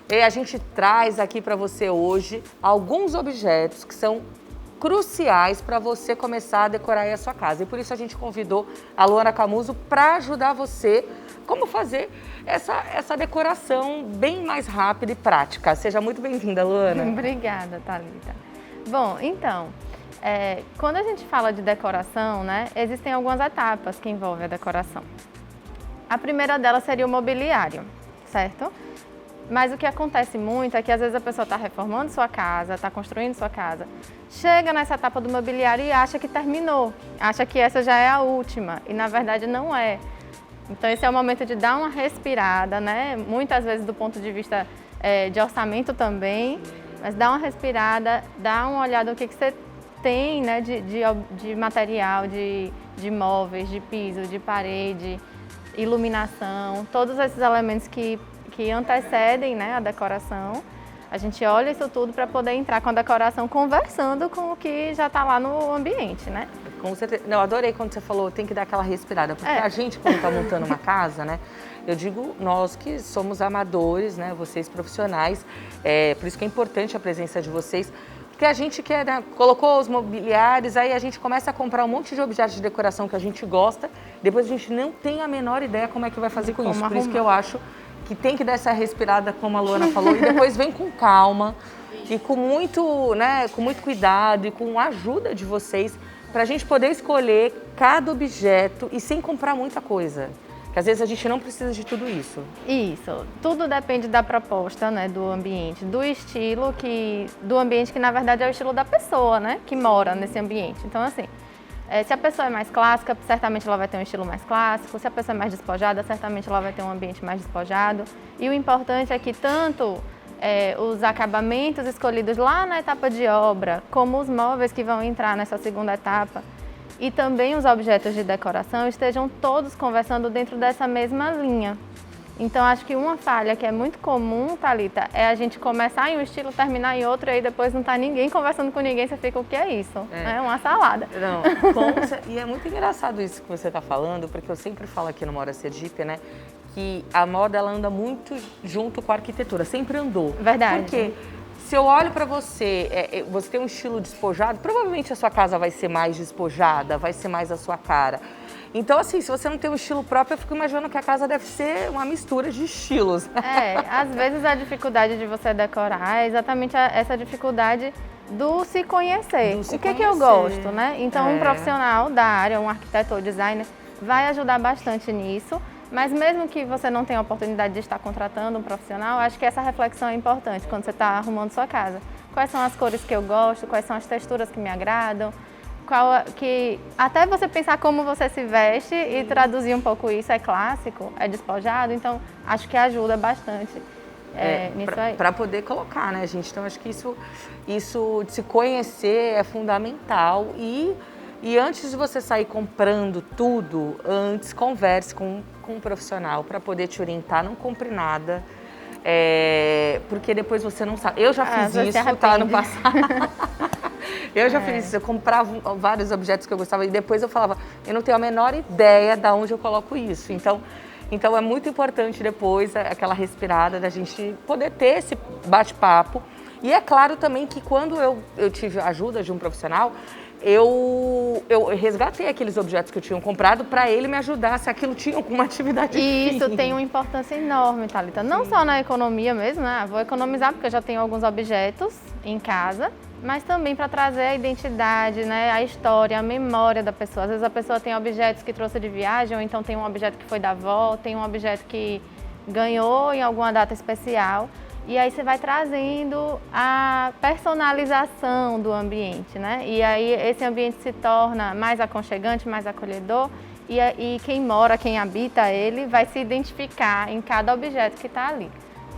E a gente traz aqui para você hoje alguns objetos que são cruciais para você começar a decorar aí a sua casa. E por isso a gente convidou a Luana Camuso para ajudar você como fazer essa decoração bem mais rápida e prática. Seja muito bem-vinda, Luana. Obrigada, Thalita. Bom, então, quando a gente fala de decoração, né, existem algumas etapas que envolvem a decoração. A primeira delas seria o mobiliário, certo? Mas o que acontece muito é que às vezes a pessoa está reformando sua casa, está construindo sua casa, chega nessa etapa do mobiliário e acha que terminou, acha que essa já é a última, e na verdade não é. Então esse é o momento de dar uma respirada, né? Muitas vezes do ponto de vista de orçamento também, mas dá uma respirada, dá uma olhada no que você tem, né, de material, de móveis, de piso, de parede, iluminação, todos esses elementos que antecedem, né, a decoração. A gente olha isso tudo para poder entrar com a decoração conversando com o que já está lá no ambiente, né? Com certeza. Não, eu adorei quando você falou, tem que dar aquela respirada, porque a gente, quando está montando uma casa, né, eu digo nós que somos amadores, né, vocês profissionais, por isso que é importante a presença de vocês, porque a gente quer, né, colocou os mobiliários, aí a gente começa a comprar um monte de objetos de decoração que a gente gosta, depois a gente não tem a menor ideia como é que vai fazer com isso. Por isso que eu acho que tem que dar essa respirada, como a Luana falou, e depois vem com calma e com muito, né, com muito cuidado e com a ajuda de vocês para a gente poder escolher cada objeto e sem comprar muita coisa. Porque às vezes a gente não precisa de tudo isso. Isso, tudo depende da proposta, né, do ambiente, do estilo do ambiente que na verdade é o estilo da pessoa, né, que mora nesse ambiente. Então assim, se a pessoa é mais clássica, certamente ela vai ter um estilo mais clássico. Se a pessoa é mais despojada, certamente ela vai ter um ambiente mais despojado. E o importante é que tanto os acabamentos escolhidos lá na etapa de obra, como os móveis que vão entrar nessa segunda etapa, e também os objetos de decoração estejam todos conversando dentro dessa mesma linha. Então, acho que uma falha que é muito comum, Thalita, é a gente começar em um estilo, terminar em outro, e aí depois não tá ninguém conversando com ninguém, você fica, o que é isso? É uma salada. Não, e é muito engraçado isso que você está falando, porque eu sempre falo aqui no Mora Sergipe, né, que a moda ela anda muito junto com a arquitetura, sempre andou. Verdade. Porque se eu olho para você, você tem um estilo despojado, provavelmente a sua casa vai ser mais despojada, vai ser mais a sua cara. Então, assim, se você não tem um estilo próprio, eu fico imaginando que a casa deve ser uma mistura de estilos. Às vezes a dificuldade de você decorar é exatamente essa dificuldade do se conhecer. O que eu gosto, né? Então, um profissional da área, um arquiteto ou designer, vai ajudar bastante nisso. Mas mesmo que você não tenha a oportunidade de estar contratando um profissional, acho que essa reflexão é importante quando você está arrumando sua casa. Quais são as cores que eu gosto, quais são as texturas que me agradam, até você pensar como você se veste e traduzir um pouco isso, é clássico, é despojado, então acho que ajuda bastante nisso aí. Para poder colocar, né, gente? Então acho que isso de se conhecer é fundamental e antes de você sair comprando tudo, antes converse com um profissional para poder te orientar, não compre nada, porque depois você não sabe. Eu já fiz isso, tá, no passado. Eu já fiz isso, eu comprava vários objetos que eu gostava e depois eu falava, eu não tenho a menor ideia de onde eu coloco isso. Então é muito importante depois aquela respirada da gente poder ter esse bate-papo. E é claro também que quando eu tive a ajuda de um profissional, eu resgatei aqueles objetos que eu tinha comprado para ele me ajudar, se aquilo tinha alguma atividade E isso fim. tem uma importância enorme, Thalita. Não só na economia mesmo, né? Vou economizar porque eu já tenho alguns objetos em casa, mas também para trazer a identidade, né? A história, a memória da pessoa. Às vezes a pessoa tem objetos que trouxe de viagem, ou então tem um objeto que foi da avó, tem um objeto que ganhou em alguma data especial. E aí você vai trazendo a personalização do ambiente, né? E aí esse ambiente se torna mais aconchegante, mais acolhedor. E quem mora, quem habita ele, vai se identificar em cada objeto que está ali.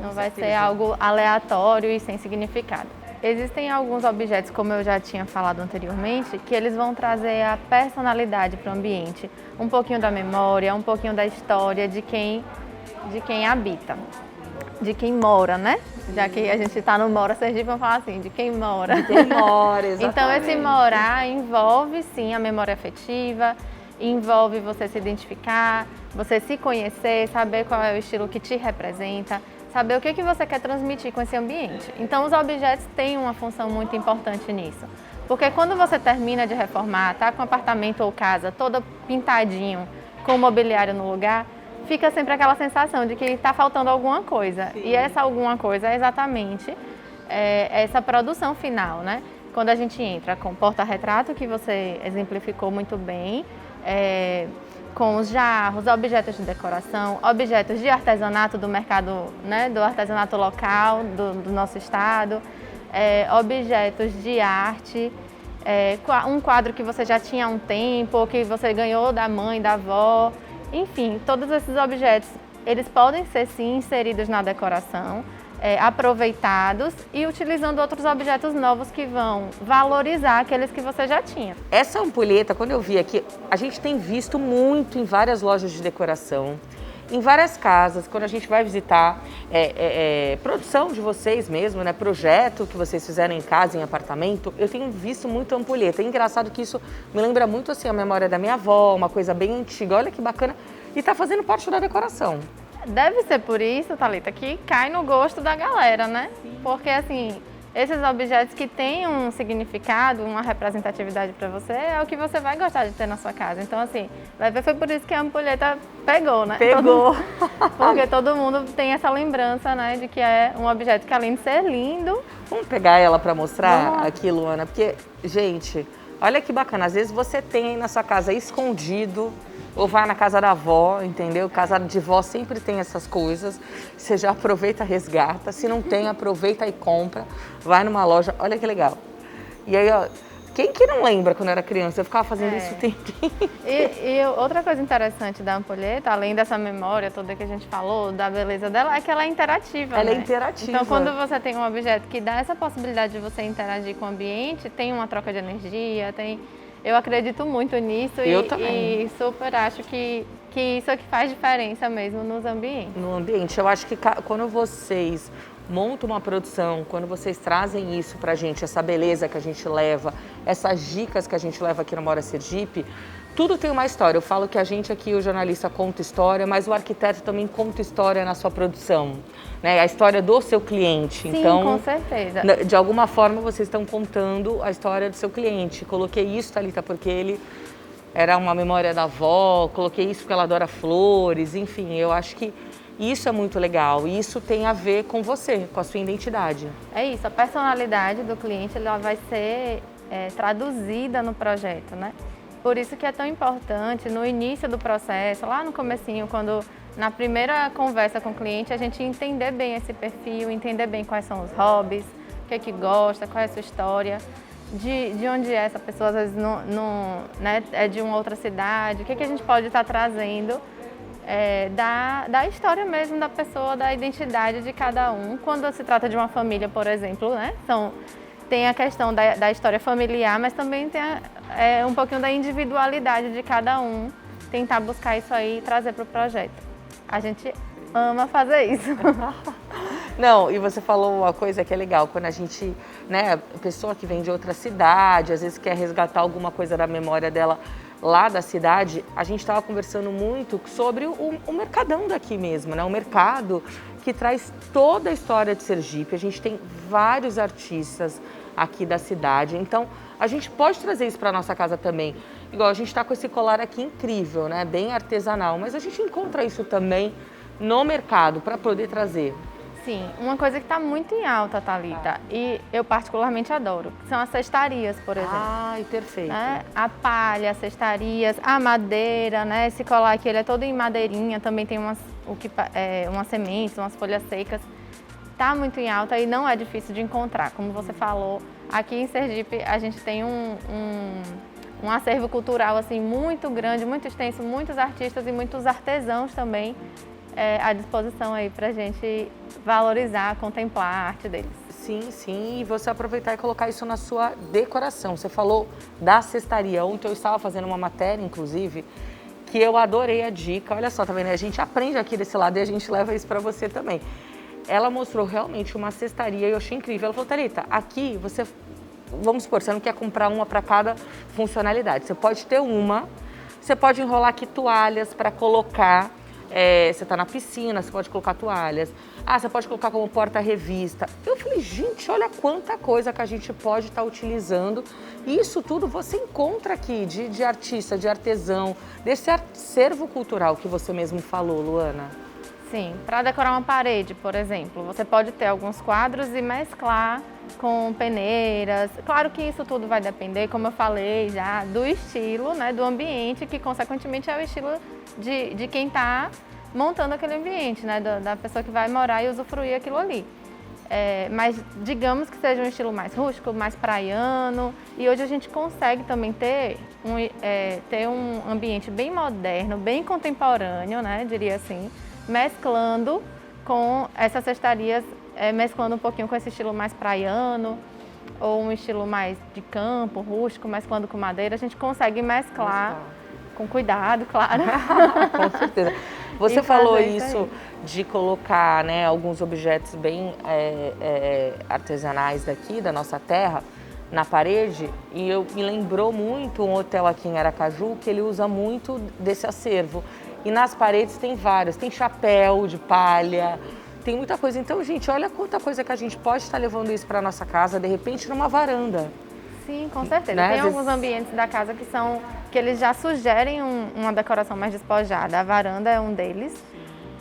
Não vai ser algo aleatório e sem significado. Existem alguns objetos, como eu já tinha falado anteriormente, que eles vão trazer a personalidade para o ambiente. Um pouquinho da memória, um pouquinho da história de quem habita. De quem mora, né? Já que a gente está no Mora Sergipe, vamos falar assim, de quem mora. De quem mora, exatamente. Então, esse morar envolve, sim, a memória afetiva, envolve você se identificar, você se conhecer, saber qual é o estilo que te representa, saber o que você quer transmitir com esse ambiente. Então, os objetos têm uma função muito importante nisso. Porque quando você termina de reformar, tá com o apartamento ou casa todo pintadinho, com o mobiliário no lugar, fica sempre aquela sensação de que está faltando alguma coisa. Sim. E essa alguma coisa é exatamente essa produção final, né? Quando a gente entra com o porta-retrato, que você exemplificou muito bem, com os jarros, objetos de decoração, objetos de artesanato do mercado, né, do artesanato local do nosso estado, objetos de arte, um quadro que você já tinha há um tempo, ou que você ganhou da mãe, da avó, enfim, todos esses objetos, eles podem ser sim inseridos na decoração, aproveitados e utilizando outros objetos novos que vão valorizar aqueles que você já tinha. Essa ampulheta, quando eu vi aqui, a gente tem visto muito em várias lojas de decoração, em várias casas, quando a gente vai visitar produção de vocês mesmo, né, projeto que vocês fizeram em casa, em apartamento, eu tenho visto muito ampulheta. É engraçado que isso me lembra muito assim a memória da minha avó, uma coisa bem antiga, olha que bacana, e tá fazendo parte da decoração. Deve ser por isso, Thalita, que cai no gosto da galera, né? Sim. Porque, assim, esses objetos que têm um significado, uma representatividade para você, é o que você vai gostar de ter na sua casa. Então, assim, vai ver, foi por isso que a ampulheta pegou, né? Pegou! Porque todo mundo tem essa lembrança, né, de que é um objeto que, além de ser lindo... Vamos pegar ela para mostrar aqui, Luana? Porque, gente, olha que bacana. Às vezes você tem aí na sua casa escondido, ou vai na casa da avó, entendeu? Casa de vó sempre tem essas coisas. Você já aproveita, resgata. Se não tem, aproveita e compra. Vai numa loja, olha que legal. E aí, ó, quem que não lembra quando era criança? Eu ficava fazendo isso o tempinho. E outra coisa interessante da ampulheta, além dessa memória toda que a gente falou, da beleza dela, é que ela é interativa. Ela né? é interativa. Então, quando você tem um objeto que dá essa possibilidade de você interagir com o ambiente, tem uma troca de energia, tem... Eu acredito muito nisso e super acho que isso é que faz diferença mesmo nos ambientes. No ambiente. Eu acho que quando vocês montam uma produção, quando vocês trazem isso pra gente, essa beleza que a gente leva, essas dicas que a gente leva aqui no Mora Sergipe, tudo tem uma história. Eu falo que a gente aqui, o jornalista, conta história, mas o arquiteto também conta história na sua produção, né? A história do seu cliente. Sim, então, com certeza. De alguma forma, vocês estão contando a história do seu cliente. Coloquei isso, Thalita, porque ele era uma memória da avó, coloquei isso porque ela adora flores, enfim, eu acho que isso é muito legal. E isso tem a ver com você, com a sua identidade. É isso, a personalidade do cliente ela vai ser traduzida no projeto, né? Por isso que é tão importante no início do processo, lá no comecinho, quando na primeira conversa com o cliente, a gente entender bem esse perfil, entender bem quais são os hobbies, o que é que gosta, qual é a sua história, de onde é essa pessoa, às vezes né, é de uma outra cidade, o que a gente pode estar trazendo da história mesmo da pessoa, da identidade de cada um. Quando se trata de uma família, por exemplo, né? Tem a questão da história familiar, mas também tem um pouquinho da individualidade de cada um, tentar buscar isso aí e trazer para o projeto. A gente ama fazer isso. Não, e você falou uma coisa que é legal, quando a gente, né, a pessoa que vem de outra cidade, às vezes quer resgatar alguma coisa da memória dela lá da cidade, a gente estava conversando muito sobre o mercadão daqui mesmo, né, o mercado que traz toda a história de Sergipe. A gente tem vários artistas aqui da cidade, então a gente pode trazer isso para nossa casa também. Igual a gente está com esse colar aqui incrível, né, bem artesanal, mas a gente encontra isso também no mercado para poder trazer. Sim, uma coisa que está muito em alta, Thalita, e eu particularmente adoro, são as cestarias, por exemplo. Ai, perfeito. Né? A palha, as cestarias, a madeira, né? Esse colar aqui ele é todo em madeirinha, também tem umas sementes, umas folhas secas. Está muito em alta e não é difícil de encontrar. Como você falou, aqui em Sergipe a gente tem um acervo cultural assim, muito grande, muito extenso, muitos artistas e muitos artesãos também à disposição aí para a gente valorizar, contemplar a arte deles. Sim, sim, e você aproveitar e colocar isso na sua decoração. Você falou da cestaria. Ontem eu estava fazendo uma matéria, inclusive, que eu adorei a dica. Olha só, tá vendo? A gente aprende aqui desse lado e a gente leva isso para você também. Ela mostrou realmente uma cestaria e eu achei incrível. Ela falou, Thalita, aqui você, vamos supor, você não quer comprar uma para cada funcionalidade. Você pode ter uma, você pode enrolar aqui toalhas para colocar você está na piscina, você pode colocar toalhas. Ah, você pode colocar como porta-revista. Eu falei, gente, olha quanta coisa que a gente pode estar utilizando. E isso tudo você encontra aqui, de artista, de artesão, desse acervo cultural que você mesmo falou, Luana. Sim, para decorar uma parede, por exemplo, você pode ter alguns quadros e mesclar com peneiras. Claro que isso tudo vai depender, como eu falei já, do estilo, né, do ambiente, que consequentemente é o estilo de quem está montando aquele ambiente, né, da pessoa que vai morar e usufruir aquilo ali. Mas digamos que seja um estilo mais rústico, mais praiano, e hoje a gente consegue também ter um ambiente bem moderno, bem contemporâneo, né, diria assim, mesclando com essas cestarias, mesclando um pouquinho com esse estilo mais praiano, ou um estilo mais de campo, rústico, mesclando com madeira, a gente consegue mesclar com cuidado, claro. Com certeza. Você falou isso de colocar, né, alguns objetos bem artesanais daqui, da nossa terra, na parede, e me lembrou muito um hotel aqui em Aracaju, que ele usa muito desse acervo. E nas paredes tem vários, tem chapéu de palha, tem muita coisa. Então, gente, olha quanta coisa que a gente pode estar levando isso para nossa casa, de repente, numa varanda. Sim, com certeza. Né? Tem alguns ambientes da casa que eles já sugerem uma decoração mais despojada. A varanda é um deles,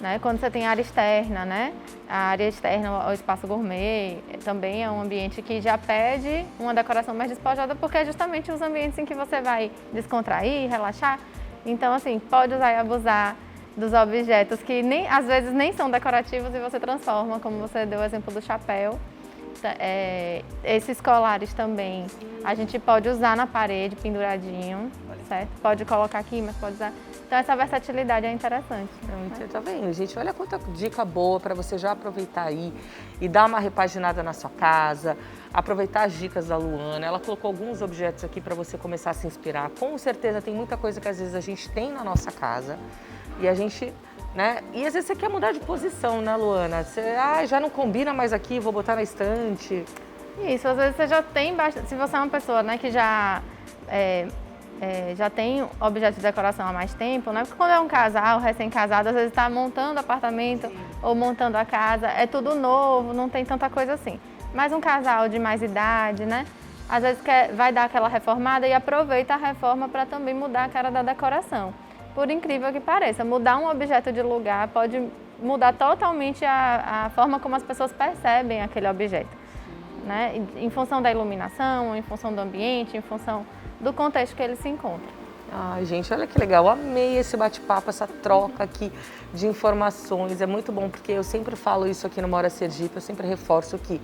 né? Quando você tem a área externa, né? A área externa, o espaço gourmet, também é um ambiente que já pede uma decoração mais despojada, porque é justamente os ambientes em que você vai descontrair, relaxar. Então, assim, pode usar e abusar dos objetos que às vezes nem são decorativos e você transforma, como você deu o exemplo do chapéu. Esses colares também a gente pode usar na parede, penduradinho, certo? Pode colocar aqui, mas pode usar. Então essa versatilidade é interessante. Tá vendo, gente? Olha quanta dica boa para você já aproveitar aí e dar uma repaginada na sua casa, aproveitar as dicas da Luana. Ela colocou alguns objetos aqui para você começar a se inspirar. Com certeza tem muita coisa que às vezes a gente tem na nossa casa e a gente, né? E às vezes você quer mudar de posição, né, Luana? Você, já não combina mais aqui, vou botar na estante. Isso, às vezes você já tem bastante. Se você é uma pessoa, né, que já tem objetos de decoração há mais tempo, né? Porque quando é um casal recém-casado, às vezes está montando apartamento ou montando a casa, é tudo novo, não tem tanta coisa assim. Mas um casal de mais idade, né? Às vezes vai dar aquela reformada e aproveita a reforma para também mudar a cara da decoração. Por incrível que pareça, mudar um objeto de lugar pode mudar totalmente a forma como as pessoas percebem aquele objeto, né? Em função da iluminação, em função do ambiente, em função do contexto que ele se encontra. Ai, gente, olha que legal. Amei esse bate-papo, essa troca aqui de informações. É muito bom, porque eu sempre falo isso aqui no Mora Sergipe, eu sempre reforço que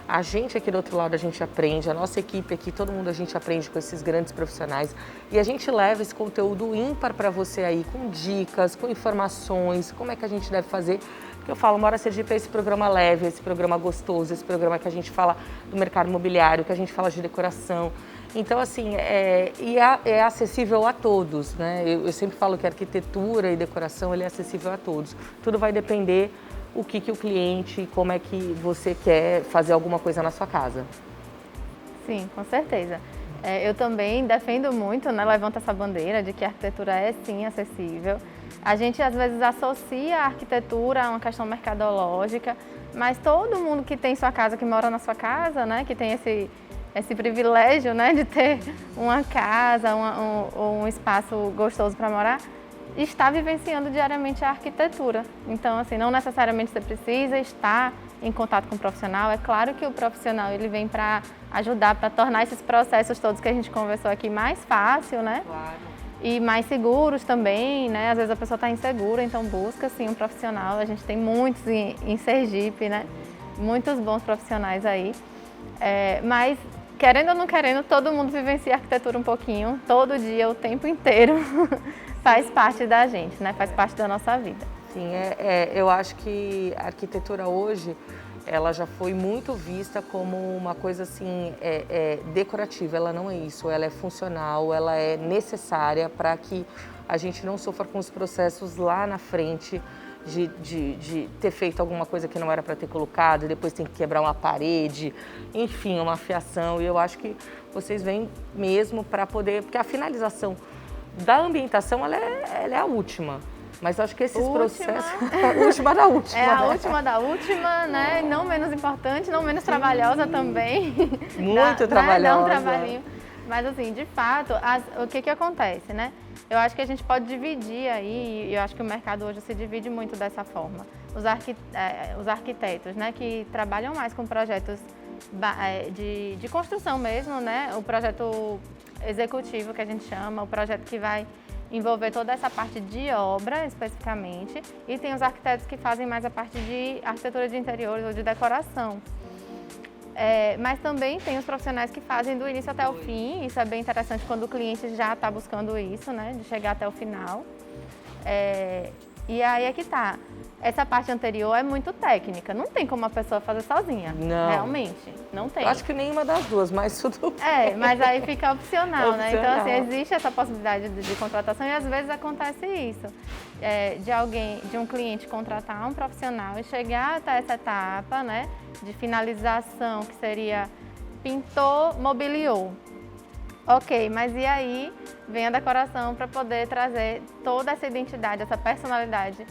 a gente aqui do outro lado, a gente aprende, a nossa equipe aqui, todo mundo a gente aprende com esses grandes profissionais e a gente leva esse conteúdo ímpar para você aí, com dicas, com informações, como é que a gente deve fazer. Porque eu falo, Mora Sergipe é esse programa leve, esse programa gostoso, esse programa que a gente fala do mercado imobiliário, que a gente fala de decoração. Então, assim, é acessível a todos, né? Eu sempre falo que a arquitetura e decoração ele é acessível a todos. Tudo vai depender o que o cliente, como é que você quer fazer alguma coisa na sua casa. Sim, com certeza. Eu também defendo muito, né, levanto essa bandeira de que a arquitetura é sim acessível. A gente às vezes associa a arquitetura a uma questão mercadológica, mas todo mundo que tem sua casa, que mora na sua casa, né, que tem esse privilégio, né, de ter uma casa, um espaço gostoso para morar, está vivenciando diariamente a arquitetura. Então, assim, não necessariamente você precisa estar em contato com o profissional. É claro que o profissional ele vem para ajudar, para tornar esses processos todos que a gente conversou aqui mais fácil, né? Claro. E mais seguros também, né? Às vezes a pessoa está insegura, então busca, sim, um profissional. A gente tem muitos em Sergipe, né? Muitos bons profissionais aí. Mas, querendo ou não querendo, todo mundo vivencia a arquitetura um pouquinho, todo dia, o tempo inteiro. Faz parte da gente, né? Faz parte da nossa vida. Sim, eu acho que a arquitetura hoje, ela já foi muito vista como uma coisa assim, decorativa. Ela não é isso, ela é funcional, ela é necessária para que a gente não sofra com os processos lá na frente de ter feito alguma coisa que não era para ter colocado, e depois tem que quebrar uma parede, enfim, uma fiação. E eu acho que vocês vêm mesmo para poder, porque a finalização da ambientação ela é a última. Mas eu acho que esses Última. processos... última da última. É a última da última, né? Não menos importante, não menos trabalhosa também. Muito trabalhosa. Dá um trabalhinho. Mas assim, de fato, o que acontece, né? Eu acho que a gente pode dividir aí, e eu acho que o mercado hoje se divide muito dessa forma. Os arquitetos, né, que trabalham mais com projetos de construção mesmo, né? O projeto executivo que a gente chama, o projeto que vai envolver toda essa parte de obra especificamente, e tem os arquitetos que fazem mais a parte de arquitetura de interiores ou de decoração. Mas também tem os profissionais que fazem do início até o fim. Isso é bem interessante quando o cliente já está buscando isso, né, de chegar até o final. E aí é que tá. Essa parte anterior é muito técnica, não tem como a pessoa fazer sozinha. Não. Realmente, não tem. Eu acho que nenhuma das duas, mas tudo bem. Mas aí fica opcional, né? Então, assim, existe essa possibilidade de contratação e às vezes acontece isso. De um cliente contratar um profissional e chegar até essa etapa, né, de finalização, que seria pintou, mobiliou. Ok, mas e aí vem a decoração para poder trazer toda essa identidade, essa personalidade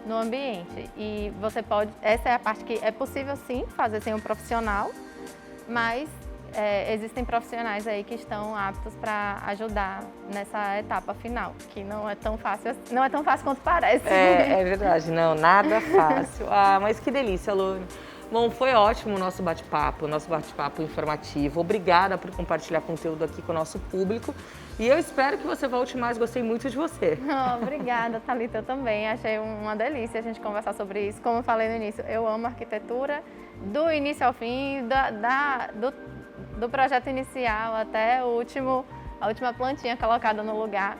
no ambiente. E você pode, essa é a parte que é possível sim fazer sem um profissional, mas existem profissionais aí que estão aptos para ajudar nessa etapa final, que não é tão fácil quanto parece. É verdade, não, nada fácil. Mas que delícia, Lu. Bom, foi ótimo o nosso bate-papo informativo. Obrigada por compartilhar conteúdo aqui com o nosso público. E eu espero que você volte mais, gostei muito de você. Obrigada, Thalita, eu também. Achei uma delícia a gente conversar sobre isso. Como eu falei no início, eu amo arquitetura, do início ao fim, do projeto inicial até a última plantinha colocada no lugar.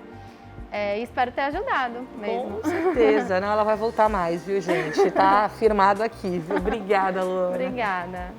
E espero ter ajudado mesmo. Com certeza, não, ela vai voltar mais, viu, gente? Tá firmado aqui, viu? Obrigada, Luana. Obrigada.